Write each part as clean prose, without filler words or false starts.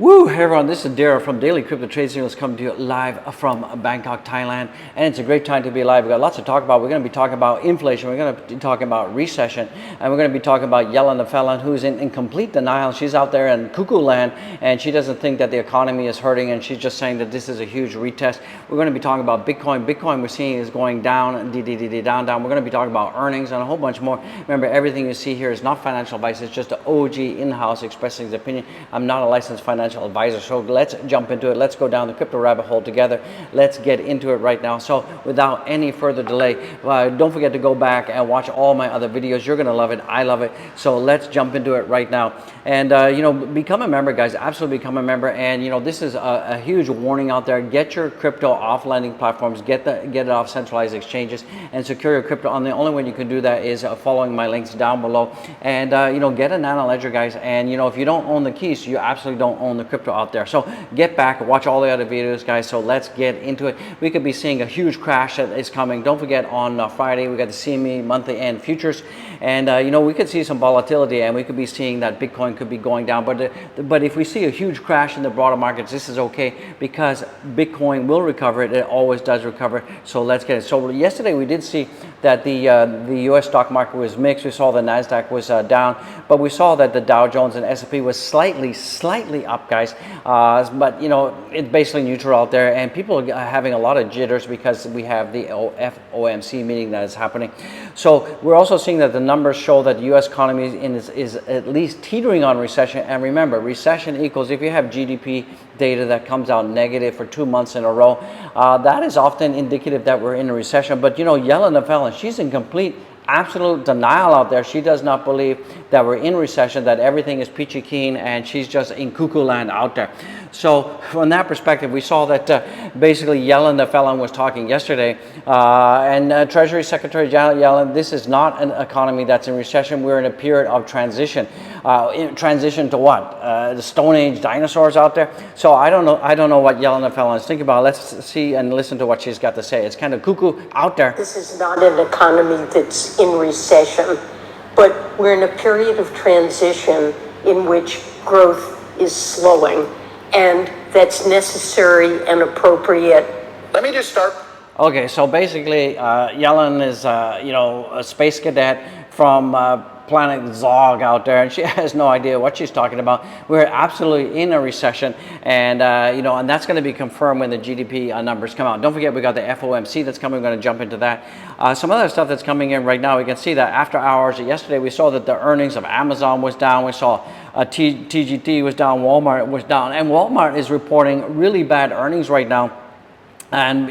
Woo! Hey everyone, this is Daryl from Daily Crypto Trade Signals coming to you live from Bangkok, Thailand. And it's a great time to be live. We've got lots to talk about. We're going to be talking about inflation. We're going to be talking about recession. And we're going to be talking about Yellen the felon who's in complete denial. She's out there in cuckoo land and she doesn't think that the economy is hurting and she's just saying that this is a huge retest. We're going to be talking about Bitcoin. Bitcoin we're seeing is going down, down. We're going to be talking about earnings and a whole bunch more. Remember, everything you see here is not financial advice. It's just an OG in-house expressing his opinion. I'm not a licensed financial advisor. So let's jump into it. Let's go down the crypto rabbit hole together. Let's get into it right now. So without any further delay, don't forget to go back and watch all my other videos. You're going to love it. I love it. So let's jump into it right now. And, become a member, guys. Absolutely become a member. And, this is a huge warning out there. Get your crypto off lending platforms. Get it off centralized exchanges and secure your crypto. And the only way you can do that is following my links down below. And, get a nano ledger, guys. And, if you don't own the keys, you absolutely don't own the crypto out there. So get back, watch all the other videos, guys. So let's get into it. We could be seeing a huge crash that is coming. Don't forget, on Friday, we got the CME monthly end futures. And, we could see some volatility and we could be seeing that Bitcoin could be going down. But if we see a huge crash in the broader markets, this is okay because Bitcoin will recover. It always does recover. So let's get it. So yesterday we did see that the U.S. stock market was mixed. We saw the NASDAQ was down, but we saw that the Dow Jones and S&P was slightly up, guys. But it's basically neutral out there, and people are having a lot of jitters because we have the FOMC meeting that is happening. So we're also seeing that the numbers show that the U.S. economy is at least teetering on recession. And remember, recession equals, if you have GDP data that comes out negative for 2 months in a row, that is often indicative that we're in a recession. But Yellen the felon, she's in complete absolute denial out there. She does not believe that we're in recession, that everything is peachy keen, and she's just in cuckoo land out there. So from that perspective, we saw that basically Yellen the felon was talking yesterday, and Treasury Secretary Janet Yellen, this is not an economy that's in recession. We're in a period of transition. Transition to what? The Stone Age dinosaurs out there. So I don't know what Yellen the felon is thinking about. Let's see and listen to what she's got to say. It's kind of cuckoo out there. This is not an economy that's in recession, but we're in a period of transition in which growth is slowing, and that's necessary and appropriate. Let me just start. Okay, so basically, Yellen is, a space cadet from planet Zog out there, and she has no idea what she's talking about. We're absolutely in a recession, and and that's going to be confirmed when the GDP numbers come out. Don't forget, we got the FOMC that's coming. We're going to jump into that. Some other stuff that's coming in right now. We can see that after hours yesterday, we saw that the earnings of Amazon was down. We saw TGT was down. Walmart was down, and Walmart is reporting really bad earnings right now. And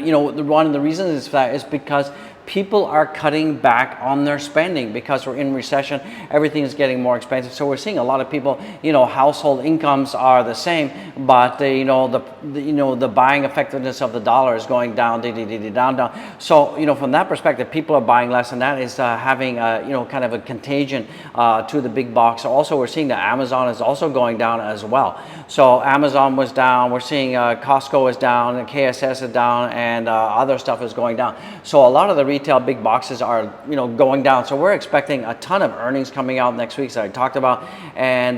one of the reasons is because people are cutting back on their spending because we're in recession. Everything is getting more expensive. So we're seeing a lot of people, household incomes are the same, but the buying effectiveness of the dollar is going down, down. So from that perspective, people are buying less, and that is having kind of a contagion to the big box. Also, we're seeing that Amazon is also going down as well. So Amazon was down. We're seeing Costco is down, and KSS is down, and other stuff is going down. So a lot of the retail big boxes are going down. So we're expecting a ton of earnings coming out next week, that I talked about. And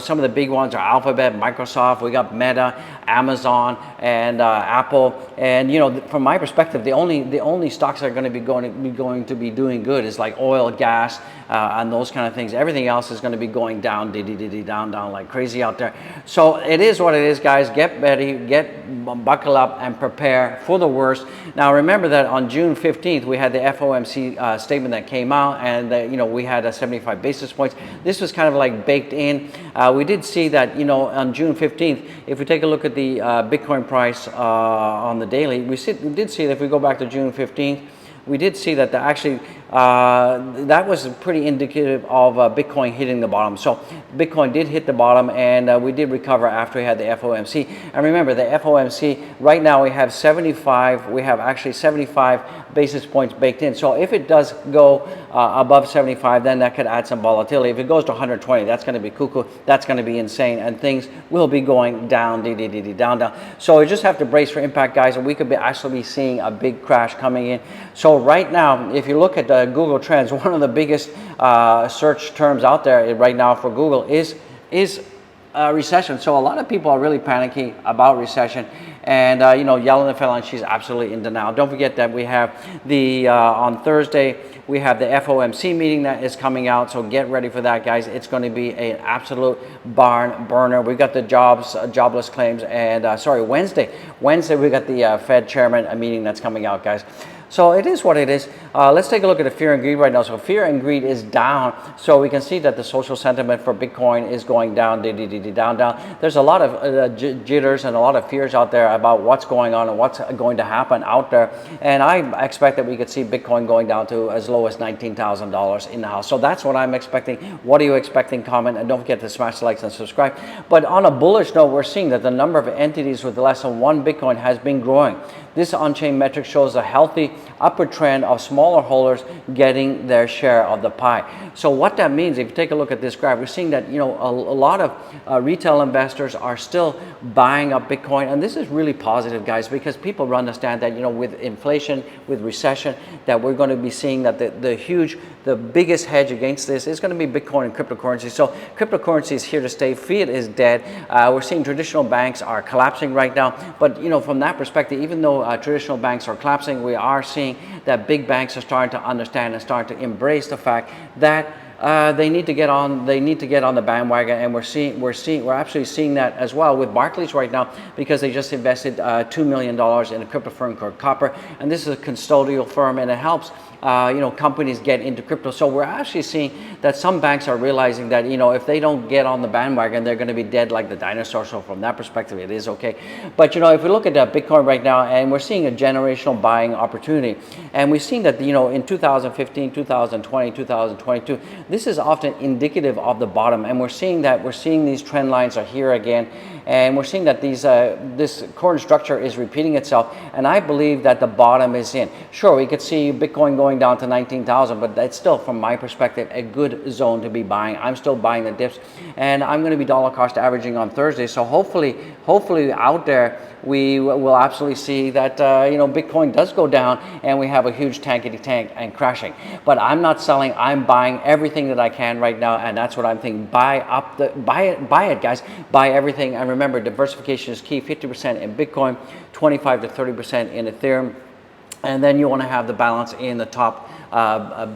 some of the big ones are Alphabet, Microsoft, we got Meta, Amazon, and Apple. And from my perspective, the only stocks that are going to be doing good is like oil, gas, and those kind of things. Everything else is going to be going down, down like crazy out there. So it is what it is, guys. Get ready, buckle up, and prepare for the worst. Now remember that on June 15th we had the FOMC statement that came out, and we had 75 basis points. This was kind of like baked in. We did see that on June 15th, if we take a look at the Bitcoin price on the daily, we did see that if we go back to June 15th, we did see that that was pretty indicative of Bitcoin hitting the bottom. So Bitcoin did hit the bottom, and we did recover after we had the FOMC. And remember, the FOMC, right now we have 75 basis points baked in. So if it does go above 75, then that could add some volatility. If it goes to 120, that's going to be cuckoo. That's going to be insane, and things will be going down, down. So we just have to brace for impact, guys, and we could actually be seeing a big crash coming in. So right now, if you look at Google Trends, one of the biggest search terms out there right now for Google is recession. So a lot of people are really panicking about recession. And you know, Yellen and Fallon, she's absolutely in denial. Don't forget that we have the on Thursday we have the FOMC meeting that is coming out. So get ready for that, guys. It's going to be an absolute barn burner. We got the jobless claims, and sorry, Wednesday we got the Fed chairman meeting that's coming out, guys. So it is what it is. Let's take a look at the fear and greed right now. So fear and greed is down. So we can see that the social sentiment for Bitcoin is going down, down. There's a lot of jitters and a lot of fears out there about what's going on and what's going to happen out there. And I expect that we could see Bitcoin going down to as low as $19,000 in the house. So that's what I'm expecting. What are you expecting? Comment, and don't forget to smash the likes and subscribe. But on a bullish note, we're seeing that the number of entities with less than one Bitcoin has been growing. This on-chain metric shows a healthy upward trend of smaller holders getting their share of the pie. So what that means, if you take a look at this graph, we're seeing that, you know, a lot of retail investors are still buying up Bitcoin, and this is really positive, guys, because people understand that, you know, with inflation, with recession, that we're going to be seeing that the biggest hedge against this is going to be Bitcoin and cryptocurrency. So cryptocurrency is here to stay. Fiat is dead. We're seeing traditional banks are collapsing right now, but you know, from that perspective, even though traditional banks are collapsing, we are seeing that big banks are starting to understand and starting to embrace the fact that they need to get on the bandwagon, and we're actually seeing that as well with Barclays right now, because they just invested $2 million in a crypto firm called Copper, and this is a custodial firm, and it helps you know, companies get into crypto. So we're actually seeing that some banks are realizing that, you know, if they don't get on the bandwagon, they're going to be dead like the dinosaurs. So from that perspective, it is okay. But you know, if we look at Bitcoin right now, and we're seeing a generational buying opportunity, and we've seen that, you know, in 2015, 2020, 2022, this is often indicative of the bottom, and we're seeing these trend lines are here again. And we're seeing that this current structure is repeating itself, and I believe that the bottom is in. Sure, we could see Bitcoin going down to 19,000, but that's still, from my perspective, a good zone to be buying. I'm still buying the dips, and I'm going to be dollar cost averaging on Thursday. So hopefully out there, we will absolutely see that you know, Bitcoin does go down, and we have a huge tankety tank and crashing. But I'm not selling. I'm buying everything that I can right now, and that's what I'm thinking. Buy it, guys. Buy everything. And remember, diversification is key. 50% in Bitcoin, 25 to 30% in Ethereum, and then you want to have the balance in the top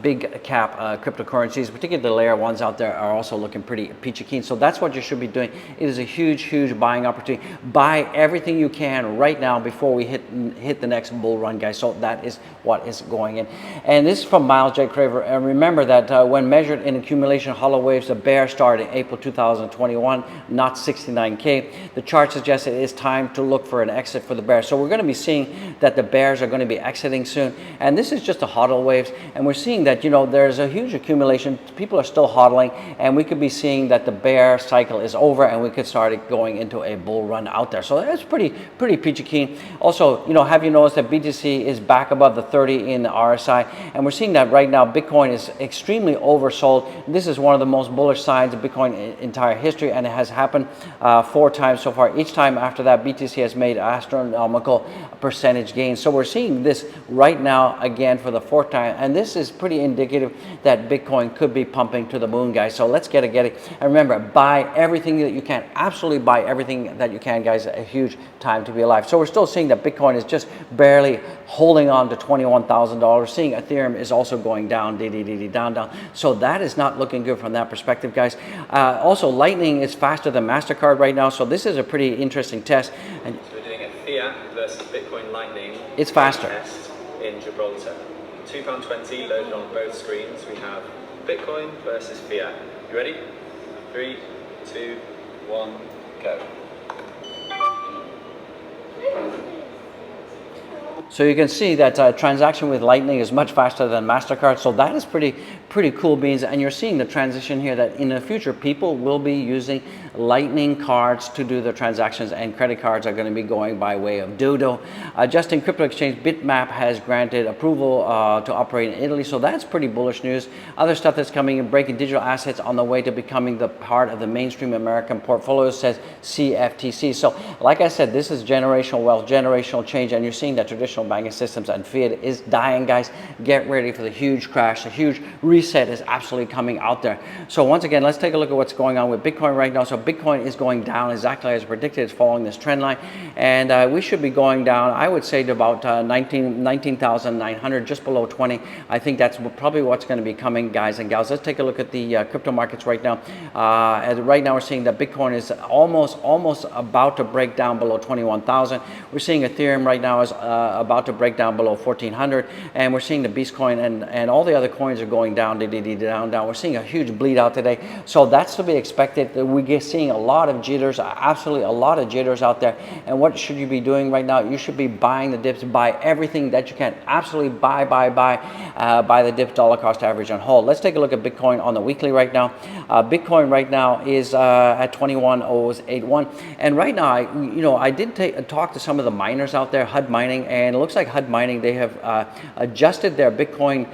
big cap cryptocurrencies, particularly the layer ones out there, are also looking pretty peachy keen. So that's what you should be doing. It is a huge buying opportunity. Buy everything you can right now before we hit the next bull run, guys. So that is what is going in. And this is from Miles J. Craver. And remember that when measured in accumulation hollow waves, the bear started in April 2021, not 69K. The chart suggests it is time to look for an exit for the bear. So we're going to be seeing that the bears are going to be exiting soon. And this is just a hodl waves. And we're seeing that, you know, there's a huge accumulation. People are still hodling, and we could be seeing that the bear cycle is over, and we could start going into a bull run out there. So that's pretty peachy keen. Also, you know, have you noticed that BTC is back above the 30 in the RSI? And we're seeing that right now Bitcoin is extremely oversold. This is one of the most bullish signs of Bitcoin entire history, and it has happened 4 times so far. Each time after that, BTC has made astronomical percentage gains. So we're seeing this right now again for the 4th time, and this is pretty indicative that Bitcoin could be pumping to the moon, guys. So let's get it. And remember, buy everything that you can. Absolutely buy everything that you can, guys. A huge time to be alive. So we're still seeing that Bitcoin is just barely holding on to $21,000. Seeing Ethereum is also going down, down. So that is not looking good from that perspective, guys. Also, Lightning is faster than MasterCard right now. So this is a pretty interesting test. And so we're doing a Fiat versus Bitcoin Lightning. It's faster. Test in Gibraltar. £2.20 loaded on both screens. We have Bitcoin versus Fiat. You ready? 3, 2, 1, go. So you can see that transaction with Lightning is much faster than MasterCard. So that is pretty cool beans. And you're seeing the transition here that in the future, people will be using Lightning cards to do their transactions, and credit cards are going to be going by way of Dodo. Justin Crypto Exchange Bitmap has granted approval to operate in Italy. So that's pretty bullish news. Other stuff that's coming in, breaking digital assets on the way to becoming the part of the mainstream American portfolio, says CFTC. So like I said, this is generational wealth, generational change, and you're seeing that traditional banking systems and fiat is dying, guys. Get ready for the huge crash, the huge reset is absolutely coming out there. So once again, let's take a look at what's going on with Bitcoin right now. So Bitcoin is going down exactly as predicted. It's following this trend line, and we should be going down, I would say, to about 19,900, just below 20. I think that's probably what's going to be coming, guys and gals. Let's take a look at the crypto markets right now. Right now we're seeing that Bitcoin is almost about to break down below 21,000. We're seeing Ethereum right now is about to break down below 1,400, and we're seeing the Beast coin and all the other coins are going down, down. We're seeing a huge bleed out today, so that's to be expected. We're seeing a lot of jitters, absolutely a lot of jitters out there. And what should you be doing right now? You should be buying the dips, buy everything that you can, absolutely buy the dips, dollar cost average on hold. Let's take a look at Bitcoin on the weekly right now. Bitcoin right now is at 21,081, and right now, I did talk to some of the miners out there, HUD Mining, and it looks like HUD Mining, they have adjusted their Bitcoin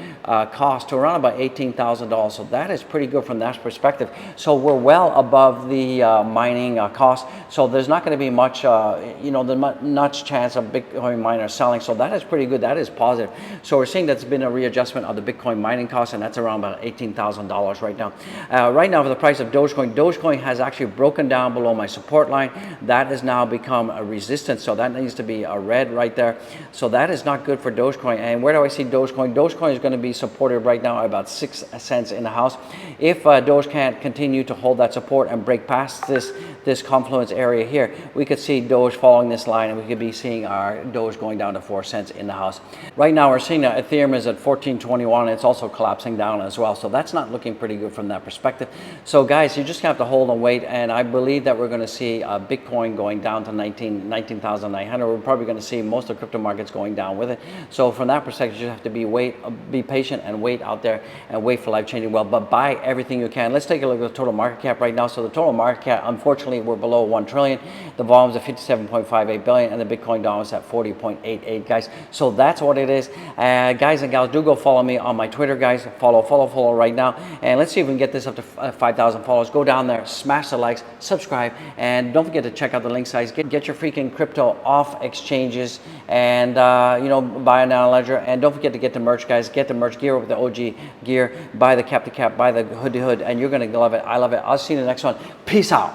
cost to around about $18,000. So that is pretty good from that perspective. So we're well above the mining cost. So there's not going to be much, much chance of Bitcoin miners selling. So that is pretty good. That is positive. So we're seeing that's been a readjustment of the Bitcoin mining cost, and that's around about $18,000 right now. Right now, for the price of Dogecoin has actually broken down below my support line. That has now become a resistance. So that needs to be a red right there. So that is not good for Dogecoin. And where do I see Dogecoin? Dogecoin is going to be supported right now at about 6 cents in the house. If Doge can't continue to hold that support and break past this confluence area here, we could see Doge following this line, and we could be seeing our Doge going down to 4 cents in the house. Right now we're seeing that Ethereum is at 1421. It's also collapsing down as well, so that's not looking pretty good from that perspective. So guys, you just have to hold and wait, and I believe that we're going to see Bitcoin going down to 19,900. We're probably going to see most of the crypto markets going down with it. So from that perspective, you have to be patient and wait out there and wait for life-changing wealth, but buy everything you can. Let's take a look at the total market cap right now. So the total market cap, unfortunately, we're below 1 trillion. The volume's at 57.58 billion, and the Bitcoin down is at 40.88, guys. So that's what it is. Guys and gals, do go follow me on my Twitter, guys. Follow right now, and let's see if we can get this up to 5,000 followers. Go down there, smash the likes, subscribe, and don't forget to check out the links, guys. Get your freaking crypto off exchanges, and buy an ledger, and don't forget to get the merch, guys. Get the merch, gear with the OG gear, buy the cap to cap, buy the hood to hood, and you're gonna love it. I love it. I'll see you in the next one. Peace out.